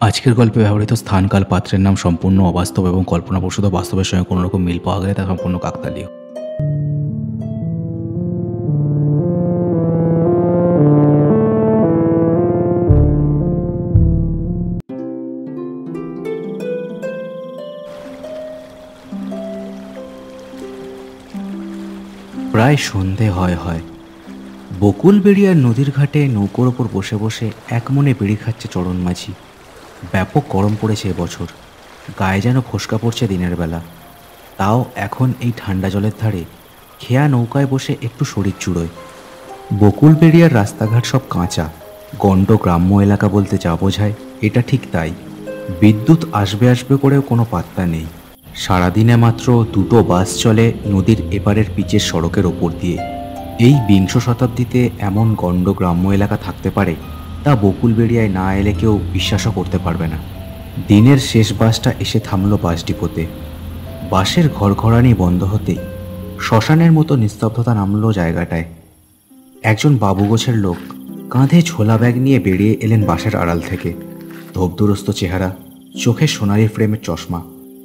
আজকের গল্পে ব্যবহৃত স্থানকাল পাত্রের নাম সম্পূর্ণ অবাস্তব এবং কল্পনাপ্রসূত। বাস্তবের সঙ্গে কোনো রকম মিল পাওয়া গেলে তা সম্পূর্ণ কাকতালীয়। প্রায় সন্ধে হয় বকুলবেড়িয়ার নদীর ঘাটে নৌকোর ওপর বসে বসে এক মনে বিড়ি খাচ্ছে চরণ মাঝি। ব্যাপক গরম পড়েছে এবছর, গায়ে যেন ফোসকা পড়ছে দিনের বেলা। তাও এখন এই ঠান্ডা জলের ধারে খেয়া নৌকায় বসে একটু শরীর চুড়োয়। বকুলবেড়িয়ার রাস্তাঘাট সব কাঁচা, গণ্ড গ্রাম্য এলাকা বলতে যা বোঝায় এটা ঠিক তাই। বিদ্যুৎ আসবে আসবে করেও কোনো পাত্তা নেই। সারাদিনে মাত্র দুটো বাস চলে নদীর এপারের পিচের সড়কের ওপর দিয়ে। এই বিংশ শতাব্দীতে এমন গণ্ড গ্রাম্য এলাকা থাকতে পারে তা বকুলবেড়িয়ায় না এলে কেউ বিশ্বাসও করতে পারবে না। দিনের শেষ বাসটা এসে থামল বাস ডিপোতে। বাসের ঘরঘরানি বন্ধ হতেই শ্মশানের মতো নিস্তব্ধতা নামল জায়গাটায়। একজন বাবুগোছের লোক কাঁধে ঝোলা ব্যাগ নিয়ে বেরিয়ে এলেন বাসের আড়াল থেকে। ধবদুরস্ত চেহারা, চোখে সোনালি ফ্রেমের চশমা,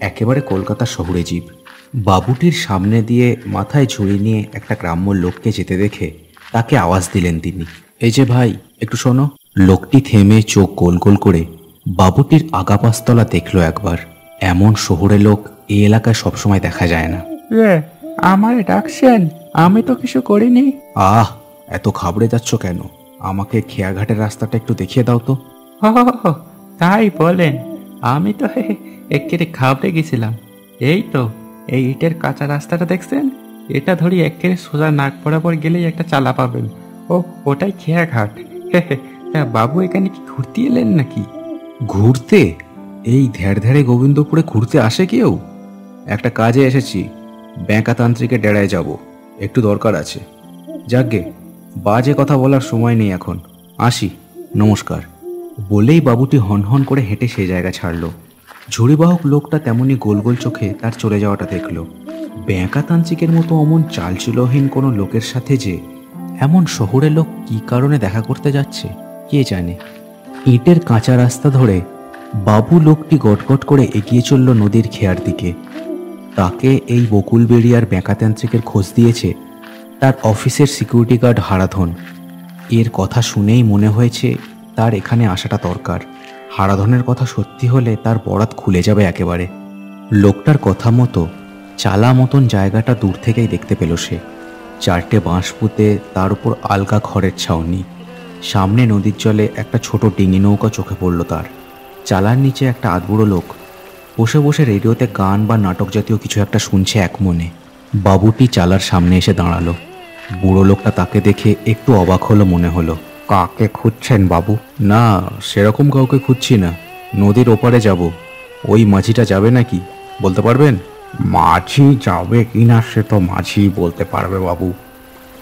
একেবারে কলকাতার শহুরে জীব। বাবুটির সামনে দিয়ে মাথায় ঝুড়ি নিয়ে একটা গ্রাম্য লোককে যেতে দেখে তাকে আওয়াজ দিলেন তিনি, এই যে ভাই, একটু শোনো। লোকটি থেমে চোখ গোল গোল করে বাবুটির আগাপাস্তলা দেখলো একবার। এমন শহুরে লোক এই এলাকায় সবসময় দেখা যায় না। আমারে ডাকছেন? আমি তো কিছু করিনি। আহ, এত ঘাবড়ে যাচ্ছ কেন? আমাকে খেয়াঘাটের রাস্তাটা একটু দেখিয়ে দাও তো। তাই বলেন? আমি তো একেবারে ঘাবড়ে গেছিলাম। এই তো এই ইটের কাঁচা রাস্তাটা দেখছেন? এটা ধরি একেবারে সোজা নাক বরাবর গেলেই একটা চালা পাবেন। ওটাই খেয়াঘাট। বাবু এখানে কি ঘুরতে এলেন নাকি? ঘুরতে? এই ধ্যাড় ধ্যাড়ে গোবিন্দপুরে ঘুরতে আসে কেউ? একটা কাজে এসেছি, ব্যাংকাতান্ত্রিকের ডেরায় যাব, একটু দরকার আছে। যাকগে, বাজে কথা বলার সময় নেই এখন, আসি, নমস্কার। বলেই বাবুটি হনহন করে হেঁটে সেই জায়গা ছাড়ল। ঝুড়িবাহক লোকটা তেমনি গোল গোল চোখে তার চলে যাওয়াটা দেখল। ব্যাংকাতান্ত্রিকের মতো অমন চালচুলোহীন কোনো লোকের সাথে যে এমন শহুরে লোক কী কারণে দেখা করতে যাচ্ছে কে জানে। ইটের কাঁচা রাস্তা ধরে বাবু লোকটি গটগট করে এগিয়ে চলল নদীর খেয়ার দিকে। তাকে এই বকুলবেড়িয়ার ব্যাংকাতান্ত্রিকের খোঁজ দিয়েছে তার অফিসের সিকিউরিটি গার্ড হারাধন। এর কথা শুনেই মনে হয়েছে তার এখানে আসাটা দরকার। হারাধনের কথা সত্যি হলে তার বরাত খুলে যাবে একেবারে। লোকটার কথা মতো চালা মতন জায়গাটা দূর থেকেই দেখতে পেল সে। চারটে বাঁশ পুঁতে তার উপর আলগা খড়ের ছাউনি, সামনে নদীর জলে একটা ছোট ডিঙি নৌকা চোখে পড়ল তার। চালার নিচে একটা আধবুড়ো লোক বসে বসে রেডিওতে গান বা নাটক জাতীয় কিছু একটা শুনছে এক মনে। বাবুটি চালার সামনে এসে দাঁড়ালো। বুড়ো লোকটা তাকে দেখে একটু অবাক হলো মনে হলো। কাকে খুঁজছেন বাবু? না, সেরকম কাউকে খুঁজছি না, নদীর ওপারে যাব। ওই মাঝিটা যাবে নাকি বলতে পারবেন? মাঝি যাবে কিনা সে তো মাঝি বলতে পারবে বাবু।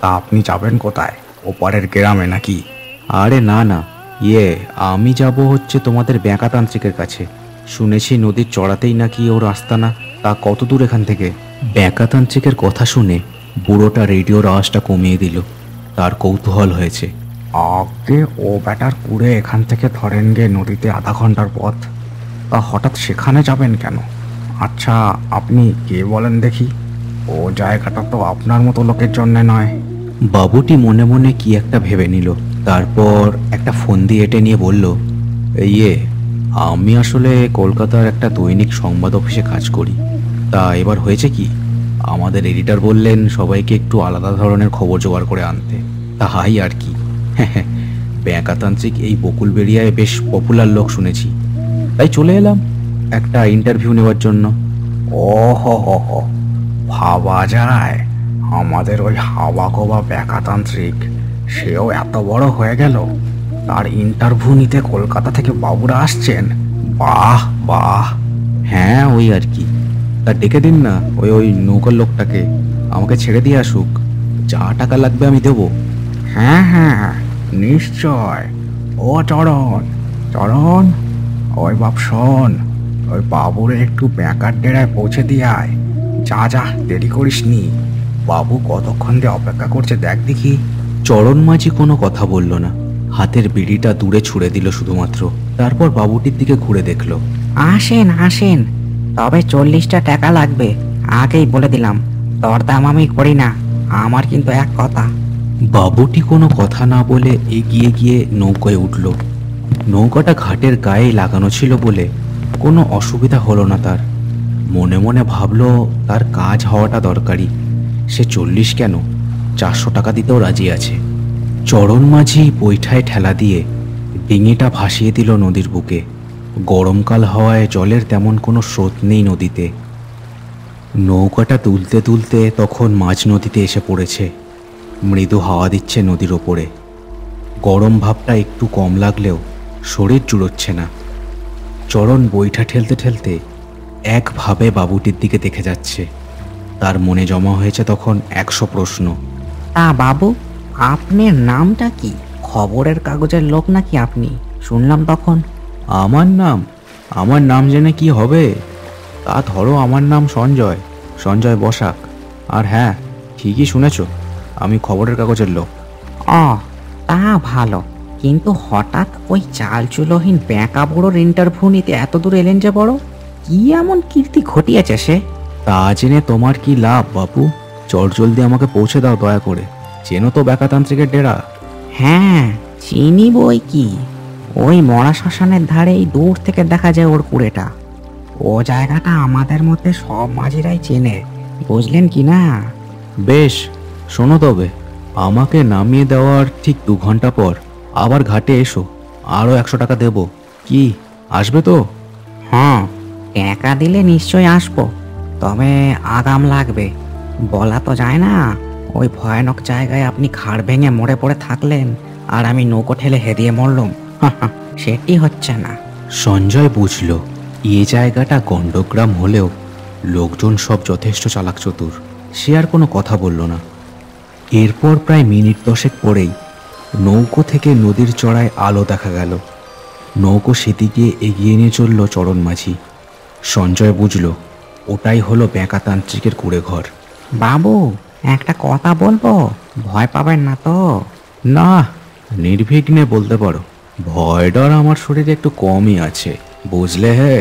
তা আপনি যাবেন কোথায়? ওপারের গ্রামে নাকি? আরে না না, আমি যাব হচ্ছে তোমাদের ব্যাংকাতান্ত্রিকের কাছে। শুনেছি নদীর চড়াতেই নাকি ওর আস্তানা। তা কত দূর এখান থেকে? ব্যাংকাতান্ত্রিকের কথা শুনে বুড়োটা রেডিওর আওয়াজটা কমিয়ে দিল। তার কৌতূহল হয়েছে। আগে ও ব্যাটার কুড়ে এখান থেকে ধরেন গে নদীতে আধা ঘন্টার পথ। তা হঠাৎ সেখানে যাবেন কেন? আচ্ছা, আপনি কে বলেন দেখি? ও জায়গাটা তো আপনার মতো লোকের জন্য নয়। বাবুটি মনে মনে কি একটা ভেবে নিল, তারপর একটা ফোন দিয়ে এটে নিয়ে বলল, আমি আসলে কলকাতার একটা দৈনিক সংবাদ অফিসে কাজ করি। তা এবার হয়েছে কি, আমাদের এডিটর বললেন সবাইকে একটু আলাদা ধরনের খবর জোগাড় করে আনতে। তাই আর কি। ব্যাংকাতান্ত্রিক এই বকুলবেড়িয়ায় বেশ পপুলার লোক শুনেছি, তাই চলে এলাম একটা ইন্টারভিউ নেওয়ার জন্য। ও হো, ভাবা যায় আমাদের ওই হাওয়া গোবা ব্যাংকাতান্ত্রিক সেও এত বড় হয়ে গেল। তার ইন্টারভিউ নিতে কলকাতা থেকে বাবুরা আসছেন। বাহ বাহ। হ্যাঁ, ওই আর কি। তা ডেকে দিন না ওই নৌকার লোকটাকে, আমাকে ছেড়ে দিয়ে আসুক। যা টাকা লাগবে আমি দেবো। হ্যাঁ, নিশ্চয়। ও চরণ, ওই বাপ শোন, ওই বাবুরে একটু ব্যাংকার ডেরায় পৌঁছে দিয়ে আয়। যা, দেরি করিস নি। বাবু কতক্ষণ দিয়ে অপেক্ষা করছে দেখ দেখি। চরণ মাঝি কোনো কথা বলল না, হাতের বিড়িটা দূরে ছুঁড়ে দিল শুধুমাত্র। তারপর বাবুটির দিকে ঘুরে দেখলো। আসেন আসেন, তবে 40টা টাকা লাগবে, আগেই বলে দিলাম। দরদাম আমি করি না, আমার কিন্তু এক কথা। বাবুটি কোনো কথা না বলে এগিয়ে গিয়ে নৌকায় উঠল। নৌকাটা ঘাটের গায়ে লাগানো ছিল বলে কোনো অসুবিধা হলো না তার। মনে মনে ভাবলো তার কাজ হওয়াটা দরকারি। সে 40 কেন, 400 টাকা দিতেও রাজি আছে। চরণ মাঝি বৈঠায় ঠেলা দিয়ে ডিঙিটা ভাসিয়ে দিল নদীর বুকে। গরমকাল হওয়ায় জলের তেমন কোনো স্রোত নেই নদীতে। নৌকাটা তুলতে তুলতে তখন মাঝ নদীতে এসে পড়েছে। মৃদু হাওয়া দিচ্ছে নদীর ওপরে। গরম ভাবটা একটু কম লাগলেও শরীর জুড়োচ্ছে না। চরণ বৈঠা ঠেলতে ঠেলতে একভাবে বাবুটির দিকে দেখে যাচ্ছে। তার মনে জমা হয়েছে তখন 100 প্রশ্ন। তা বাবু, আপনার নামটা কি? খবরের কাগজের লোক নাকি আপনি? শুনলাম তখন। আমার নাম জেনে কি হবে? তা ধরো, আমার নাম সঞ্জয়, সঞ্জয় বসাক। আর হ্যাঁ, ঠিকই শুনেছ, আমি খবরের কাগজের লোক। ও, তা ভালো। কিন্তু হঠাৎ ওই চালচুলোহীন ব্যাঁকা বুড়োর ইন্টারভিউ নিতে এত দূর এলেন যে বড়? কি এমন কীর্তি ঘটিয়েছে সে? তা জেনে তোমার কি লাভ বাপু? জলদি আমাকে পৌঁছে দাও দয়া করে। চেনো তো ব্যাকাতান্ত্রিকের ডেরা? হ্যাঁ, চিনি বই কি। ওই মরা শ্মশানের ধারেই দূর থেকে দেখা যায় ওর কুড়েটা। ও জায়গাটা আমাদের মধ্যে সব মাঝিরাই চেনে, বুঝলেন কি না? বেশ, শোনো তবে, আমাকে নামিয়ে দেওয়ার ঠিক 2 ঘন্টা পর আবার ঘাটে এসো। আরও 100 টাকা দেব। কি, আসবে তো? হ্যাঁ, টাকা দিলে নিশ্চয়ই আসবো, তবে আগাম লাগবে। বলা তো যায় না, ওই ভয়ানক জায়গায় আপনি ঘাড় ভেঙে মরে পড়ে থাকলেন আর আমি নৌকো ঠেলে হেদিয়ে মরলুম। সেটি হচ্ছে না। সঞ্জয় বুঝল এ জায়গাটা গণ্ডগ্রাম হলেও লোকজন সব যথেষ্ট চালাক চতুর। সে আর কোনো কথা বলল না। এরপর প্রায় মিনিট 10 পরেই নৌকো থেকে নদীর চড়ায় আলো দেখা গেল। নৌকো সেদিকে এগিয়ে নিয়ে চলল চরণ মাঝি। সঞ্জয় বুঝল ওটাই হলো ব্যাঁকাতান্ত্রিকের কুড়ে ঘর। বাবু, একটা কথা বলবো, ভয় পাবেন না তো? না, নির্বিঘ্নে বলতে পারো। ভয় ডর আমার শরীরে একটু কমই আছে, বুঝলে হে।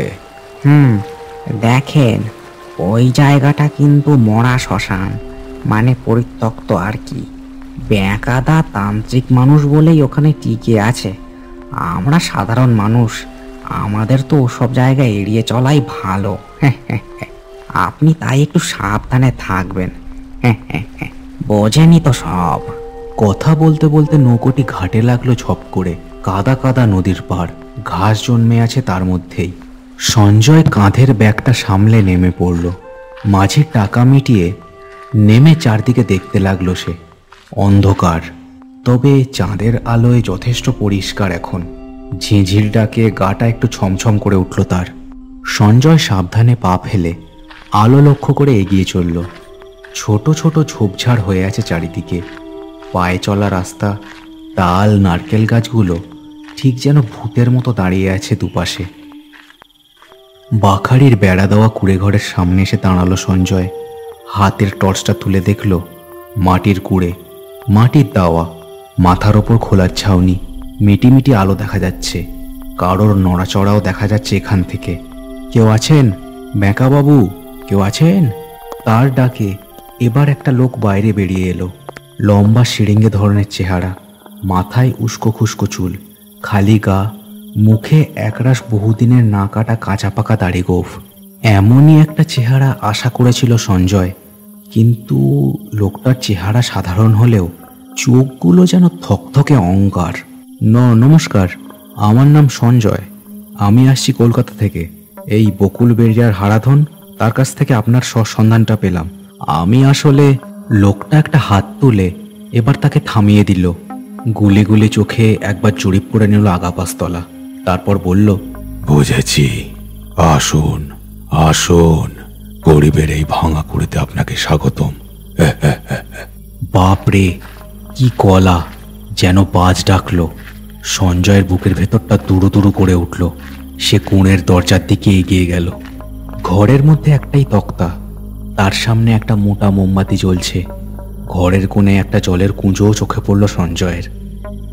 দেখেন, ওই জায়গাটা কিন্তু মরা শ্মশান, মানে পরিত্যক্ত আর কি। ব্যাঁকাদা তান্ত্রিক মানুষ বলেই ওখানে টিকে আছে। আমরা সাধারণ মানুষ, আমাদের তো ওসব জায়গায় এড়িয়ে চলাই ভালো। আপনি তাই একটু সাবধানে থাকবেন। বোঝেনি তো সব। কথা বলতে বলতে নৌকোটি ঘাটে লাগলো ঝপ করে। কাদা কাদা নদীর পাড়, ঘাস জন্মে আছে তার মধ্যেই। সঞ্জয় কাঁধের ব্যাগটা সামলে নেমে পড়ল। মাঝির টাকা মিটিয়ে নেমে চারদিকে দেখতে লাগলো সে। অন্ধকার, তবে চাঁদের আলোয় যথেষ্ট পরিষ্কার এখন। ঝিঁঝির ডাকে গাটা একটু ছমছম করে উঠল তার। সঞ্জয় সাবধানে পা ফেলে আলো লক্ষ্য করে এগিয়ে চলল। ছোট ছোট ঝোপঝাড় হয়ে আছে চারিদিকে। পায়ে চলা রাস্তা, তাল নারকেল গাছগুলো ঠিক যেন ভূতের মতো দাঁড়িয়ে আছে দুপাশে। বাখারির বেড়া দেওয়া কুড়ে ঘরের সামনে এসে দাঁড়ালো সঞ্জয়। হাতের টর্চটা তুলে দেখল মাটির কুড়ে, মাটির দাওয়া, মাথার ওপর খোলার ছাউনি। মিটিমিটি আলো দেখা যাচ্ছে, কারোর নড়াচড়াও দেখা যাচ্ছে এখান থেকে। কেউ আছেন ব্যাঁকাবাবু? কেউ আছেন? তার ডাকে এবার একটা লোক বাইরে বেরিয়ে এলো। লম্বা শিরিঙ্গে ধরনের চেহারা, মাথায় উস্কো খুস্কো চুল, খালি গা, মুখে একরাশ বহুদিনের না কাটা কাঁচা পাকা দাড়ি গোঁফ। এমনই একটা চেহারা আশা করেছিল সঞ্জয়, কিন্তু লোকটার চেহারা সাধারণ হলেও চোখগুলো যেন থকথকে অহংকার। নমস্কার, আমার নাম সঞ্জয়, আমি আসছি কলকাতা থেকে। এই বকুল বেরিয়ার হারাধন, তার কাছ থেকে আপনার সন্ধানটা পেলাম। আমি আসলে। লোকটা একটা হাত তুলে এবার তাকে থামিয়ে দিল। গুলি গুলি চোখে একবার জরিপ করে নিল আগাপাস্তলা। তারপর বলল, বুঝেছি, আসুন আসুন, গরিবের এই ভাঙা কুড়িতে আপনাকে স্বাগতম। বাপরে, কি গলা! যেন বাজ ডাকলো। সঞ্জয়ের বুকের ভেতরটা দুরু দুরু করে উঠল। সে কোণের দরজার দিকে এগিয়ে গেল। ঘরের মধ্যে একটাই তক্তা, তার সামনে একটা মোটা মোমবাতি জ্বলছে। ঘরের কোণে একটা জলের কুঁজোও চোখে পড়ল সঞ্জয়ের।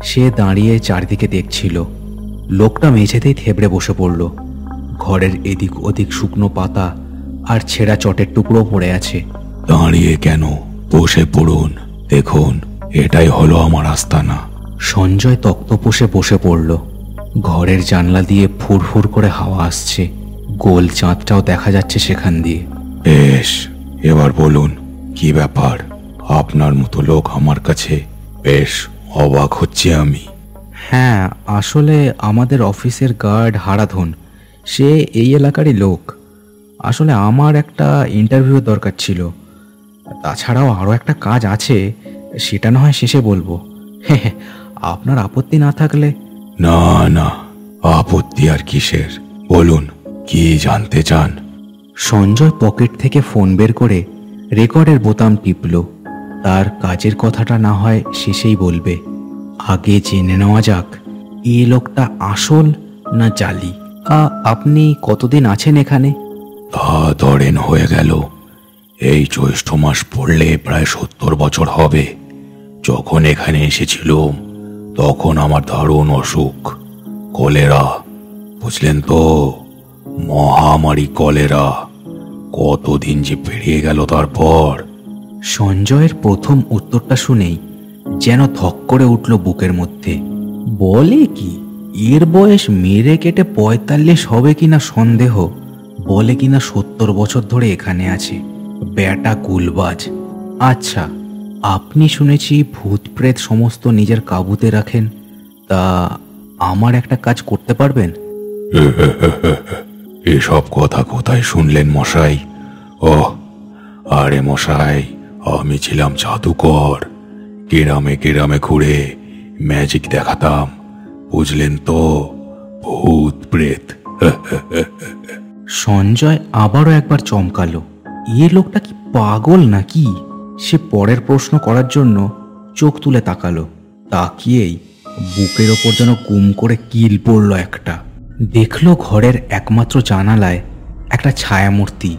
সে দাঁড়িয়ে চারদিকে দেখছিল। লোকটা মেঝেতেই থেবড়ে বসে পড়ল। ঘরের এদিক ওদিক শুকনো পাতা আর ছেঁড়া চটের টুকরো পড়ে আছে। দাঁড়িয়ে কেন, বসে পড়ুন, দেখুন এটাই হলো আমার আস্তানা। সঞ্জয় তক্তপোষে বসে পড়ল। ঘরের জানলা দিয়ে ফুরফুর করে হাওয়া আসছে, গোল চাঁদটাও দেখা যাচ্ছে সেখান দিয়ে। বেশ, এবার বলুন কি ব্যাপার? আপনার মতো লোক আমার কাছে, বেশ অবাক হচ্ছে আমি। হ্যাঁ, আসলে আমাদের অফিসের গার্ড হারাধন, সে এই এলাকারই লোক। আসলে আমার একটা ইন্টারভিউ দরকার ছিল, তাছাড়াও আরও একটা কাজ আছে, সেটা না হয় শেষে বলবো। হ্যাঁ, আপনার আপত্তি না থাকলে। না না, আপত্তি আর কিসের, বলুন কি জানতে চান? সঞ্জয় পকেট থেকে ফোন বের করে রেকর্ডের বোতাম টিপল। তার কাজের কথাটা না হয় শেষেই বলবে, আগে জেনে নেওয়া যাক এই লোকটা আসল না জালি। আপনি কতদিন আছেন এখানে? তা ধরেন হয়ে গেল, এই জ্যৈষ্ঠ মাস পড়লে প্রায় 70 বছর হবে। যখন এখানে এসেছিলাম তখন আমার দারুণ অসুখ, কলেরা, বুঝলেন তো, মহামারী কলেরা। কতদিন যে পেরিয়ে গেল তারপর। সঞ্জয়ের প্রথম উত্তরটা শুনেই যেন ধক করে উঠল বুকের মধ্যে। বলে কি, এর বয়স মেরে কেটে 45 হবে কিনা সন্দেহ, বলে কিনা 70 বছর ধরে এখানে আছে। ব্যাটা গুলবাজ। আচ্ছা, আপনি শুনেছি ভূত প্রেত সমস্ত নিজের কাবুতে রাখেন, তা আমার একটা কাজ করতে পারবেন? এসব কথা কোথায় শুনলেন মশাই? ও আরে মশাই, আমি ছিলাম জাদুকর। গ্রামে গ্রামে ঘুরে ম্যাজিক দেখাতাম, বুঝলেন তো, ভূত প্রেত। সঞ্জয় আবারও একবার চমকালো। এ লোকটা কি পাগল নাকি? সে পরের প্রশ্ন করার জন্য চোখ তুলে তাকালো। তাকিয়েই বুকের ওপর যেন গুম করে কিল পড়ল একটা। দেখলো ঘরের একমাত্র জানালায় একটা ছায়ামূর্তি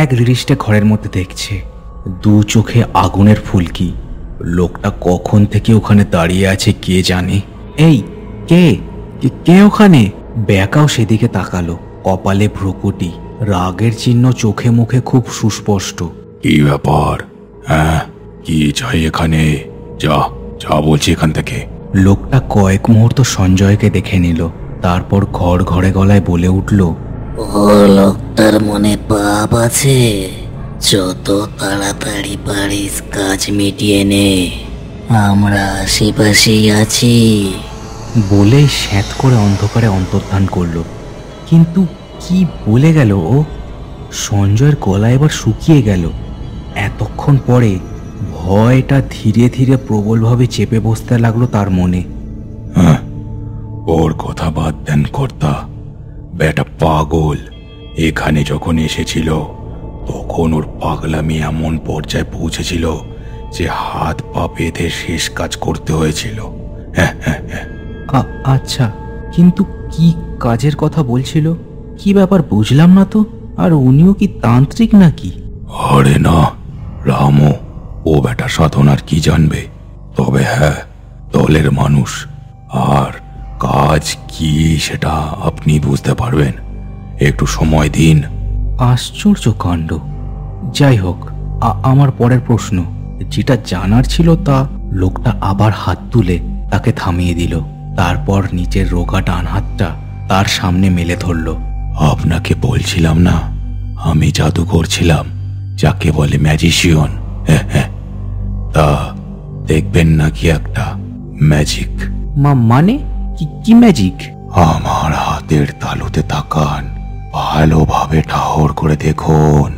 এক দৃষ্টে ঘরের মধ্যে দেখছে, দু চোখে আগুনের ফুলকি। লোকটা কখন থেকে ওখানে দাঁড়িয়ে আছে কে জানে। এই কে কে ওখানে? ব্যাকাও সেদিকে তাকালো, কপালে ভ্রুকুটি, রাগের চিহ্ন চোখে মুখে খুব সুস্পষ্ট। কি ব্যাপার? হ্যাঁ, কি চাই এখানে? যা যা বলছি এখান থেকে। লোকটা কয়েক মুহূর্ত সঞ্জয়কে দেখে নিল, তারপর ঘর ঘরে গলায় বলে উঠল, ও লোকটার মনে পাপ আছে, যত তাড়াতাড়ি পারিস কাজ মিটিয়ে নে, আমরা আশেপাশেই আছি। বলেই স্যাঁত করে অন্ধকারে অন্তর্ধান করলো। কিন্তু কি বলে গেল ও? সঞ্জয়ের গলা এবার শুকিয়ে গেল। এতক্ষণ পরে ভয়টা ধীরে ধীরে প্রবলভাবে চেপে বসতে লাগলো তার মনে। হ্যাঁ, ওর কথা বাদ দেন কর্তা, বেটা পাগল। এখানে যখন এসেছিল তখন ওর পাগলামি এমন পর্যায়ে পৌঁছেছিল যে হাত পা বেঁধে শেষ কাজ করতে হয়েছিল। হ্যাঁ হ্যাঁ হ্যাঁ। আচ্ছা, কিন্তু কি কাজের কথা বলছিল? কি ব্যাপার বুঝলাম না তো। আর উনিও কি তান্ত্রিক নাকি? আরে না রামু, ও বেটা সাধনার কি জানবে। তবে হ্যাঁ, দলের মানুষ, আর কাজ কি সেটা আপনি বুঝতে পারবেন। একটু সময় দিন। আশ্চর্য কাণ্ড। যাই হোক, আমার পরের প্রশ্ন, যেটা জানার ছিল তা। লোকটা আবার হাত তুলে তাকে থামিয়ে দিল, তারপর নিচের রোগা ডান হাতটা তার সামনে মেলে ধরল। আপনাকে বলছিলাম না আমি জাদু করছিলাম, যাকে বলে ম্যাজিশিয়ান। হ্যাঁ হ্যাঁ, তা দেখবেন নাকি একটা ম্যাজিক? মানে কি ম্যাজিক? আমার হাতের তালুতে তাকান, ভালোভাবে ঠাহর করে দেখুন।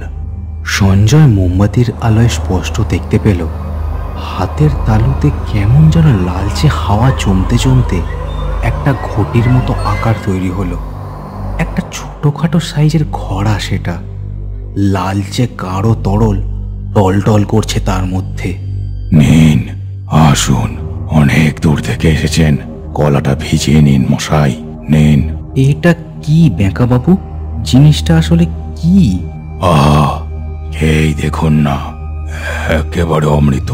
সঞ্জয় মোমবাতির আলোয় স্পষ্ট দেখতে পেল হাতের তালুতে কেমন যেন লালচে হাওয়া জমতে জমতে একটা ঘটির মতো আকার তৈরি হলো। একটা ছোটখাটো সাইজের ঘড়া সেটা, লালচে গাঢ় তরল টলটল করছে তার মধ্যে। নিন, আসুন, অনেক দূর থেকে এসেছেন, গলাটা ভিজিয়ে নিন মশাই, নিন। এটা কি বেঁকা বাবু? জিনিসটা আসলে কি? এই দেখুন না, একেবারে অমৃত।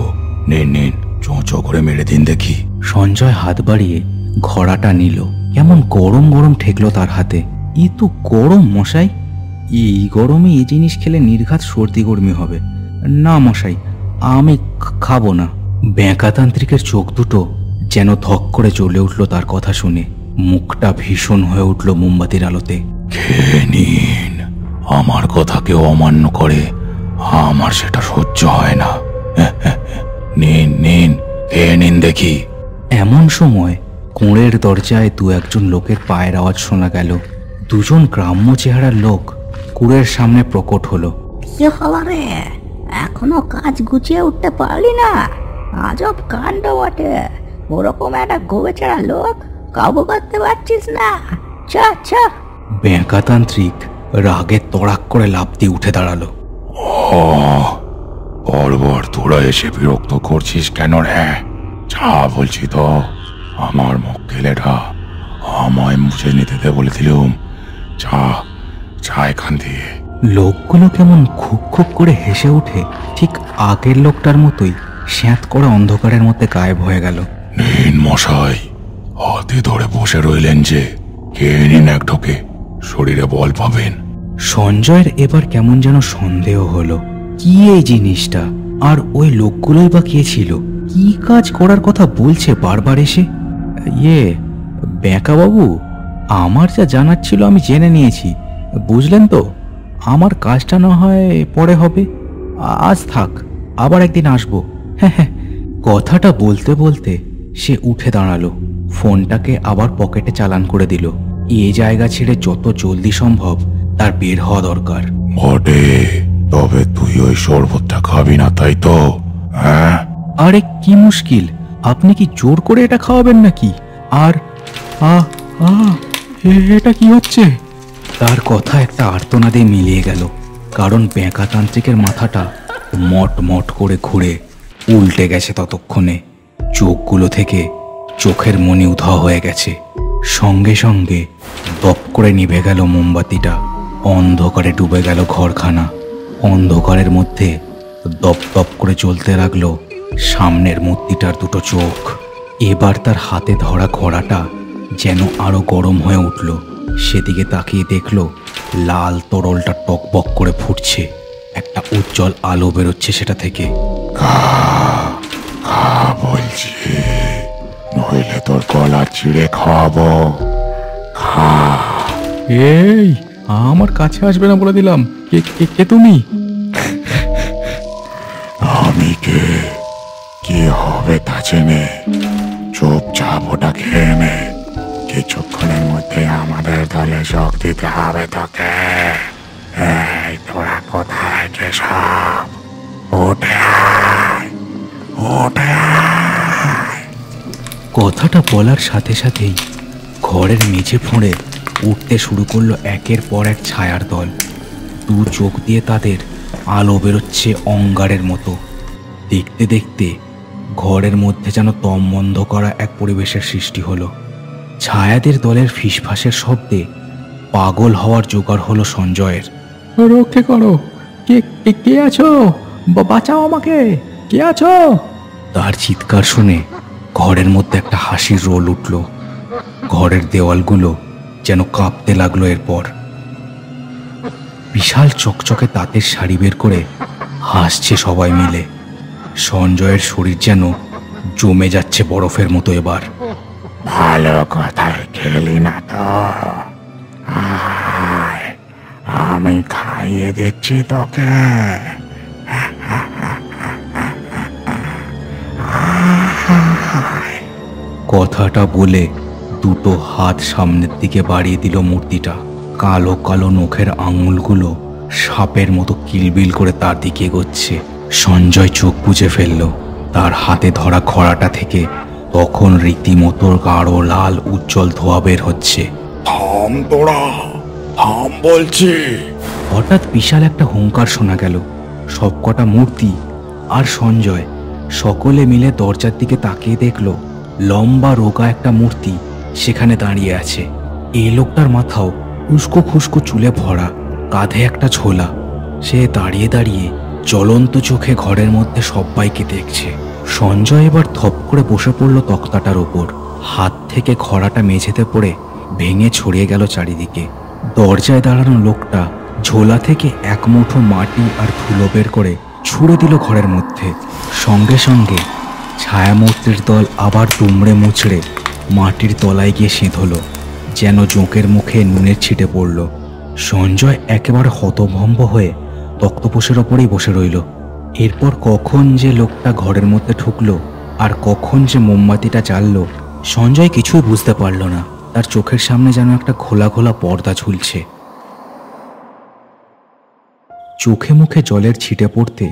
নিন নিন, চোঁচো করে মেরে দিন দেখি। সঞ্জয় হাত বাড়িয়ে ঘোড়াটা নিল। কেমন গরম গরম ঠেকলো তার হাতে। এ তো গরম মশাই, এই গরমে এই জিনিস খেলে নির্ঘাত সর্দি গরমি হবে। না মশাই, আমি খাবো না। ব্যাঁকাতান্ত্রিকের চোখ দুটো যেন ধক করে জ্বলে উঠল তার কথা শুনে। মুখটা ভীষণ হয়ে উঠল মোমবাতির আলোতে। খেয়ে নিন, আমার কথা কেউ অমান্য করে আমার সেটা সহ্য হয় না। নিন নিন, খেয়ে নিন দেখি। এমন সময় কোণের দরজায় দু একজন লোকের পায়ের আওয়াজ শোনা গেল। দুজন গ্রাম্য চেহারার লোক কুড়ের সামনে প্রকট হলো। কি হলো রে, এখনো কাজ গুছিয়ে উঠতে পারলি না? আজব কাণ্ড বটে, ওরকম একটা গোবেচারা লোক কাবু করতে পারছিস না? চা। ব্যাঁকাতান্ত্রিক রাগে তড়াক করে লাফ দিয়ে উঠে দাঁড়ালো। বারবার তোরা এসে বিরক্ত করছিস কেন রে? যা বলছি তো, আমার মক্কেলেরা আমায় মুছে নিতে দে বলেছিলুম। যা এখান দিয়ে। লোকগুলো কেমন খুব খুব করে হেসে উঠে ঠিক আগের লোকটার মতোই স্যাঁত করে অন্ধকারের মধ্যে গায়েব হয়ে গেল। নিন মশাই, হাতে ধরে বসে রইলেন যে, খেয়ে নিন এক ঢোকে, শরীরে বল পাবেন। সঞ্জয়ের এবার কেমন যেন সন্দেহ হলো, কি এই জিনিসটা, আর ওই লোকগুলোই বা কে ছিল? কি কাজ করার কথা বলছে বারবার এসে? ব্যাঁকাবাবু, আমার যা জানার ছিল আমি জেনে নিয়েছি, বুঝলেন তো? আমার কাজটা না হয় পরে হবে, আজ থাক, আবার একদিন আসবো। হ্যাঁ। কথাটা বলতে বলতে সে উঠে দাঁড়ালো, ফোনটাকে আবার পকেটে চালান করে দিল। এ জায়গা ছেড়ে যত জলদি সম্ভব তার বের হওয়া দরকার। বটে, তবে তুই ওই শরবতটা খাবি না তাই তো? হ্যাঁ। আরে কি মুশকিল, আপনি কি জোর করে এটা খাওয়াবেন নাকি? আর এটা কি হচ্ছে? তার কথা একটা আর্তনাদে মিলিয়ে গেল, কারণ ব্যাঁকাতান্ত্রিকের মাথাটা মট মট করে ঘুরে উল্টে গেছে। ততক্ষণে চোখগুলো থেকে চোখের মনি উধাও হয়ে গেছে। সঙ্গে সঙ্গে দপ করে নিভে গেল মোমবাতিটা। অন্ধকারে ডুবে গেল ঘরখানা। অন্ধকারের মধ্যে দপ দপ করে জ্বলতে লাগলো সামনের মূর্তিটার দুটো চোখ। এবার তার হাতে ধরা ঘোড়াটা যেন আরো গরম হয়ে উঠল। সেদিকে তাকিয়ে দেখলো লাল তরলটা টকবক করে ফুটছে, একটা উজ্জ্বল আলো বেরোচ্ছে সেটা থেকে। বলছি, নইলে তোর গলা চিড়ে খাওয়াবো। এই, আমার কাছে আসবে না বলে দিলাম। কে তুমি? আমি কি হবে তা জেনে চুপচাপ ওটা খেয়ে নে। কিছুক্ষণের মধ্যে আমাদের দলে যোগ দিতে হবে তোকে। এই তোরা কোথায় সব? উঠে আয়। কথাটা বলার সাথে সাথেই ঘরের মেঝে ফোঁড়ে উঠতে শুরু করলো একের পর এক ছায়ার দল। দু চোখ দিয়ে তাদের আলো বেরোচ্ছে অঙ্গারের মতো। দেখতে দেখতে ঘরের মধ্যে যেন দম বন্ধ করা এক পরিবেশের সৃষ্টি হলো। ছায়াদের দলের ফিসফাসের শব্দে পাগল হওয়ার জোগাড় হলো সঞ্জয়ের। রক্ষে করো, কে আছো? বাঁচাও আমাকে, কে আছো? তার চিৎকার শুনে ঘরের মধ্যে একটা হাসির রোল উঠল। ঘরের দেওয়ালগুলো যেন কাঁপতে লাগলো। এরপর বিশাল চকচকে তাঁতের শাড়ি বের করে হাসছে সবাই মিলে। সঞ্জয়ের শরীর যেন জমে যাচ্ছে বরফের মতো। এবার ভালো কথাই খেলি না তো, আমি খাইয়ে দিচ্ছি তোকে। কথাটা বলে দুটো হাত সামনের দিকে বাড়িয়ে দিল মূর্তিটা। কালো কালো নখের আঙুলগুলো সাপের মতো কিলবিল করে তার দিকে এগোচ্ছে। সঞ্জয় চোখ বুজে ফেলল। তার হাতে ধরা খড়াটা থেকে তখন রীতিমতো গাঢ় লাল উজ্জ্বল ধোঁয়া বের হচ্ছে। থাম তোরা, থাম বলছি। হঠাৎ বিশাল একটা হুঙ্কার শোনা গেল। সবকটা মূর্তি আর সঞ্জয় সকলে মিলে দরজার দিকে তাকিয়ে দেখল লম্বা রোগা একটা মূর্তি সেখানে দাঁড়িয়ে আছে। এই লোকটার মাথাও উস্কো খুস্কো চুলে ভরা, কাঁধে একটা ঝোলা। সে দাঁড়িয়ে দাঁড়িয়ে জ্বলন্ত চোখে ঘরের মধ্যে সবাইকে দেখছে। সঞ্জয় এবার থপ করে বসে পড়ল তক্তাটার ওপর। হাত থেকে খড়াটা মেঝেতে পড়ে ভেঙে ছড়িয়ে গেল চারিদিকে। দরজায় দাঁড়ানো লোকটা ঝোলা থেকে এক মুঠো মাটি আর ধুলো বের করে ছুঁড়ে দিল ঘরের মধ্যে। সঙ্গে সঙ্গে ছায়ামূর্তির দল আবার দুমড়ে মুচড়ে মাটির তলায় গিয়ে সেঁধল, যেন জোঁকের মুখে নুনের ছিটে পড়ল। সঞ্জয় একেবারে হতভম্ব হয়ে তক্তপোষের ওপরেই বসে রইল। এরপর কখন যে লোকটা ঘরের মধ্যে ঢুকলো আর কখন যে মোমবাতিটা জ্বাললো সঞ্জয় কিছুই বুঝতে পারল না। তার চোখের সামনে যেন একটা খোলা খোলা পর্দা ঝুলছে। চোখে মুখে জলের ছিটে পড়তে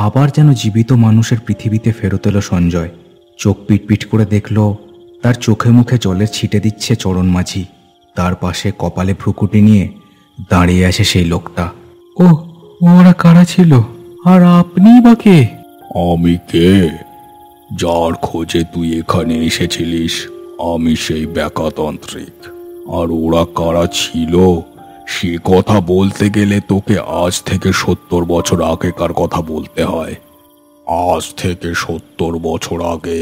আবার যেন জীবিত মানুষের পৃথিবীতে ফেরত এলো সঞ্জয়। চোখ পিটপিট করে দেখল তার চোখে মুখে জলের ছিটে দিচ্ছে চরণ মাঝি। তার পাশে কপালে ভ্রুকুটি নিয়ে দাঁড়িয়ে আছে সেই লোকটা। ওরা কারা ছিল? আর আপনি বা কে? আমি কে? যার খোঁজে তুই এখানে এসেছিলিস আমি সেই ব্যাকাতান্ত্রিক। আর ওরা কারা ছিল সে কথা বলতে গেলে তোকে আজ থেকে 70 বছর আগেকার কথা বলতে হয়। আজ থেকে 70 বছর আগে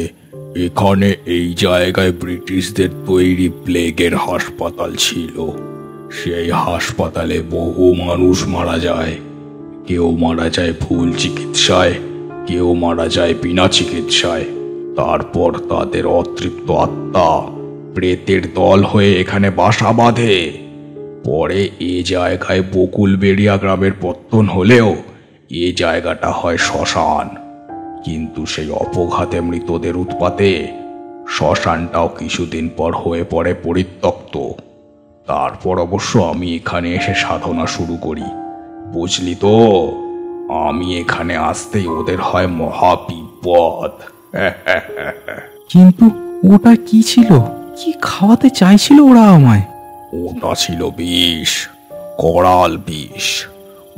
এখানে এই জায়গায় ব্রিটিশদের তৈরি প্লেগের হাসপাতাল ছিল। সেই হাসপাতালে বহু মানুষ মারা যায়। কেউ মারা যায় ভুল চিকিৎসায়, কেউ মারা যায় বিনা চিকিৎসায়। তারপর তাদের অতৃপ্ত আত্মা প্রেতের দল হয়ে এখানে বাসা বাঁধে। পরে এ জায়গায় বকুলবেড়িয়া গ্রামের পত্তন হলেও এ জায়গাটা হয় শ্মশান। কিন্তু সেই অপঘাতে মৃতদের উৎপাতে শ্মশানটাও কিছুদিন পর হয়ে পড়ে পরিত্যক্ত। তারপর অবশ্য আমি এখানে এসে সাধনা শুরু করি। বুঝলি তো, আমি এখানে আসতেই ওদের হয় মহাবিপদ। কিন্তু ওটা কি ছিল? কি খাওয়াতে চাইছিল ওরা আমায়? ওটা ছিল বিষ, করাল বিষ।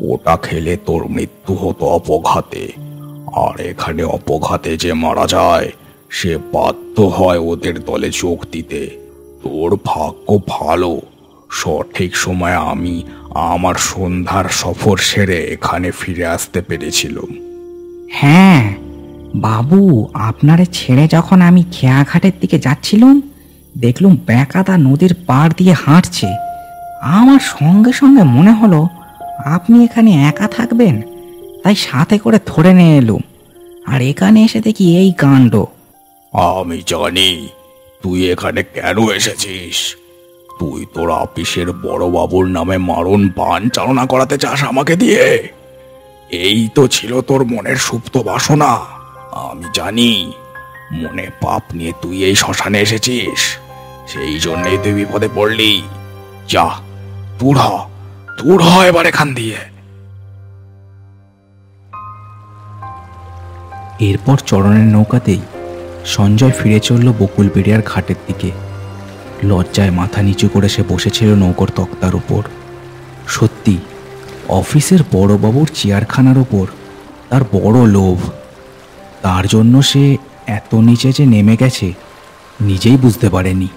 ওটা খেলে তোর মৃত্যু হতো অপঘাতে। আর এখানে অপঘাতে যে মারা যায় সে বাধ্য হয় ওদের দলে যোগ দিতে। তোর ভাগ্য ভালো, সঠিক সময়ে আমি আমার সন্ধ্যার সফর সেরে এখানে ফিরে আসতে পেরেছিলাম। হ্যাঁ বাবু, আপনারে ছেড়ে যখন আমি খেয়াঘাটের দিকে যাচ্ছিলাম দেখলুম ব্যাকাদা নদীর পাড় দিয়ে হাঁটছে। আমার সঙ্গে সঙ্গে মনে হলো আপনি এখানে একা থাকবেন, তাই সাথে করে ধরে নিয়ে এলুম। আর এখানে এসে দেখি এই কাণ্ড। আমি জানি তুই এখানে কেন এসেছিস। তুই তোর আপিসের বড় বাবুর নামে মারণ বান চালনা করাতে চাস আমাকে দিয়ে। এই তো ছিল তোর মনের সুপ্ত বাসনা। আমি জানি মনে পাপ নিয়ে তুই এই শ্মশানে এসেছিস, সেই জন্যই তুই বিপদে পড়লি। যা, দূর হ এবার এখান দিয়ে। এরপর চরণের নৌকাতেই সঞ্জয় ফিরে চলল বকুলবেড়িয়ার ঘাটের দিকে। লজ্জায় মাথা নিচু করে সে বসেছিল নৌকোর তক্তার উপর। সত্যি অফিসের বড়বাবুর চেয়ারখানার ওপর তার বড় লোভ। তার জন্য সে এত নিচে যে নেমে গেছে নিজেই বুঝতে পারেনি।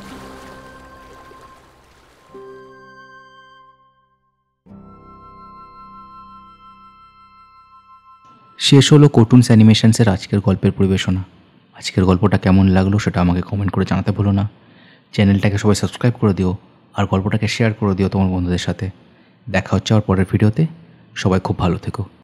শেষ হলো কার্টুনস অ্যানিমেশনসের আজকের গল্পের পরিবেশনা। আজকের গল্পটা কেমন লাগলো সেটা আমাকে কমেন্ট করে জানাতে ভুলো না। চ্যানেলটাকে সবাই সাবস্ক্রাইব করে দিও আর গল্পটাকে শেয়ার করে দিও তোমার বন্ধুদের সাথে। দেখা হচ্ছে আর পরের ভিডিওতে। সবাই খুব ভালো থেকো।